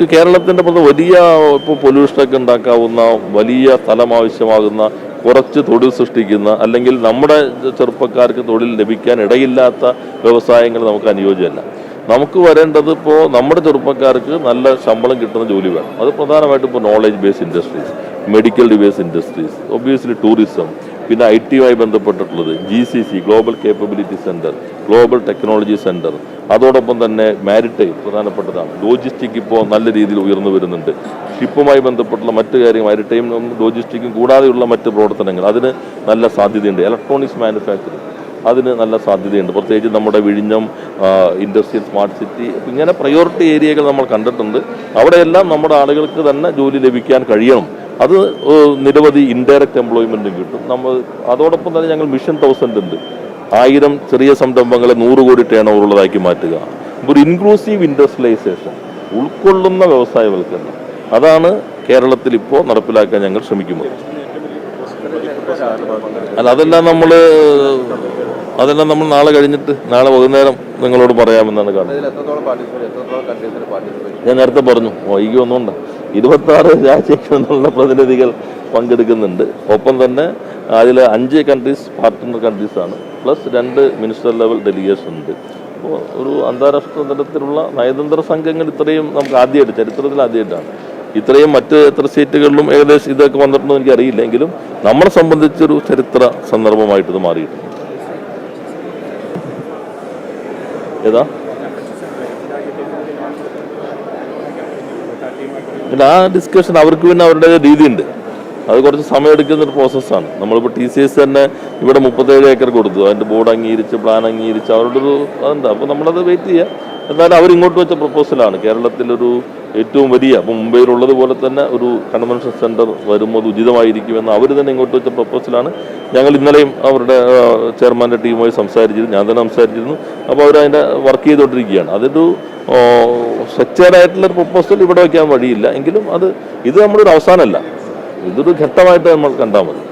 കേരളത്തിൻ്റെ വലിയ ഇപ്പോൾ പൊല്യൂഷനൊക്കെ ഉണ്ടാക്കാവുന്ന വലിയ സ്ഥലം ആവശ്യമാകുന്ന കുറച്ച് തൊഴിൽ സൃഷ്ടിക്കുന്ന അല്ലെങ്കിൽ നമ്മുടെ ചെറുപ്പക്കാർക്ക് തൊഴിൽ ലഭിക്കാൻ ഇടയില്ലാത്ത വ്യവസായങ്ങൾ നമുക്ക് അനുയോജ്യമല്ല. നമുക്ക് വരേണ്ടത് ഇപ്പോൾ നമ്മുടെ ചെറുപ്പക്കാർക്ക് നല്ല ശമ്പളം കിട്ടുന്ന ജോലി വേണം. അത് പ്രധാനമായിട്ടും ഇപ്പോൾ knowledge based industries, medical device industries, obviously tourism, പിന്നെ IT-യുമായി ബന്ധപ്പെട്ടിട്ടുള്ളത് GCC global capability centre, global technology centre, അതോടൊപ്പം തന്നെ മാരിടൈം പ്രധാനപ്പെട്ടതാണ്. ലോജിസ്റ്റിക് ഇപ്പോൾ നല്ല രീതിയിൽ ഉയർന്നു വരുന്നുണ്ട്. ഷിപ്പുമായി ബന്ധപ്പെട്ടുള്ള മറ്റു കാര്യങ്ങൾ, മാരിടൈം ലോജിസ്റ്റിക്കും കൂടാതെയുള്ള മറ്റ് പ്രവർത്തനങ്ങൾ അതിന് നല്ല സാധ്യതയുണ്ട്. ഇലക്ട്രോണിക്സ് മാനുഫാക്ചറിങ് അതിന് നല്ല സാധ്യതയുണ്ട്. പ്രത്യേകിച്ച് നമ്മുടെ വിഴിഞ്ഞം ഇൻഡസ്ട്രിയൽ സ്മാർട്ട് സിറ്റി, ഇങ്ങനെ പ്രയോറിറ്റി ഏരിയകൾ നമ്മൾ കണ്ടിട്ടുണ്ട്. അവിടെയെല്ലാം നമ്മുടെ ആളുകൾക്ക് തന്നെ ജോലി ലഭിക്കാൻ കഴിയണം. അത് നിരവധി ഇൻഡയറക്റ്റ് എംപ്ലോയ്മെൻറ്റും കിട്ടും. അതോടൊപ്പം തന്നെ ഞങ്ങൾ മിഷൻ 1000 ഉണ്ട്. 1000 ചെറിയ സംരംഭങ്ങളെ 100 കോടി ടേൺ ഓവറുള്ളതാക്കി മാറ്റുക. ഒരു ഇൻക്ലൂസീവ് ഇൻഡസ്ട്രിയലൈസേഷൻ, ഉൾക്കൊള്ളുന്ന വ്യവസായവൽക്കരണം, അതാണ് കേരളത്തിൽ ഇപ്പോൾ നടപ്പിലാക്കാൻ ഞങ്ങൾ ശ്രമിക്കുന്നത്. അല്ല, അതെല്ലാം നമ്മൾ നാളെ കഴിഞ്ഞിട്ട്, നാളെ വൈകുന്നേരം നിങ്ങളോട് പറയാമെന്നാണ് കാണുന്നത്. ഞാൻ നേരത്തെ പറഞ്ഞു, വൈകി ഒന്നുകൊണ്ട് 26 രാജ്യങ്ങളിൽ നിന്നുള്ള പ്രതിനിധികൾ പങ്കെടുക്കുന്നുണ്ട്. ഒപ്പം തന്നെ അതിൽ 5 കൺട്രീസ് പാർട്ട്ണർ കൺട്രീസാണ്, പ്ലസ് 2 മിനിസ്റ്റർ ലെവൽ ഡെലിഗേഷൻ ഉണ്ട്. അപ്പോൾ ഒരു അന്താരാഷ്ട്ര തലത്തിലുള്ള നയതന്ത്ര സംഘങ്ങൾ ഇത്രയും നമുക്ക് ആദ്യമായിട്ട്, ചരിത്രത്തിൽ ആദ്യമായിട്ടാണ്. ഇത്രയും മറ്റ് എത്ര സ്റ്റേറ്റുകളിലും ഏകദേശം ഇതൊക്കെ വന്നിട്ടുണ്ടോ എനിക്ക് അറിയില്ലെങ്കിലും നമ്മളെ സംബന്ധിച്ചൊരു ചരിത്ര സന്ദർഭമായിട്ട് ഇത് മാറിയിട്ടുണ്ട്. ഏതാ ആ ഡിസ്കഷൻ അവർക്ക് പിന്നെ അവരുടെ രീതിയുണ്ട്. അത് കുറച്ച് സമയമെടുക്കുന്നൊരു പ്രോസസ്സാണ്. നമ്മളിപ്പോൾ TCS തന്നെ ഇവിടെ 37 ഏക്കർ കൊടുത്തു. അതിൻ്റെ ബോർഡ് അംഗീകരിച്ച്, പ്ലാൻ അംഗീകരിച്ച്, അവരുടെ ഒരു അതുണ്ട്. അപ്പോൾ നമ്മളത് വെയിറ്റ് ചെയ്യുക. എന്നാലും അവരിങ്ങോട്ട് വെച്ച പ്രപ്പോസലാണ് കേരളത്തിലൊരു ഏറ്റവും വലിയ, ഇപ്പോൾ മുംബൈയിലുള്ളതുപോലെ തന്നെ ഒരു കൺവെൻഷൻ സെൻറ്റർ വരുമ്പോൾ ഉചിതമായിരിക്കുമെന്ന് അവർ തന്നെ ഇങ്ങോട്ട് വെച്ച പ്രപ്പോസലാണ്. ഞങ്ങൾ ഇന്നലെയും അവരുടെ ചെയർമാൻ്റെ ടീമുമായി സംസാരിച്ചിരുന്നു, ഞാൻ തന്നെ സംസാരിച്ചിരുന്നു. അപ്പോൾ അവരതിൻ്റെ വർക്ക് ചെയ്തുകൊണ്ടിരിക്കുകയാണ്. അതൊരു സ്ട്രക്ചേർഡായിട്ടുള്ളൊരു പ്രപ്പോസൽ ഇവിടെ വയ്ക്കാൻ വഴിയില്ല. എങ്കിലും ഇത് നമ്മുടെ ഒരു അവസാനമല്ല, ഇതൊരു ഘട്ടമായിട്ട് നമ്മൾ കണ്ടാൽ മതി.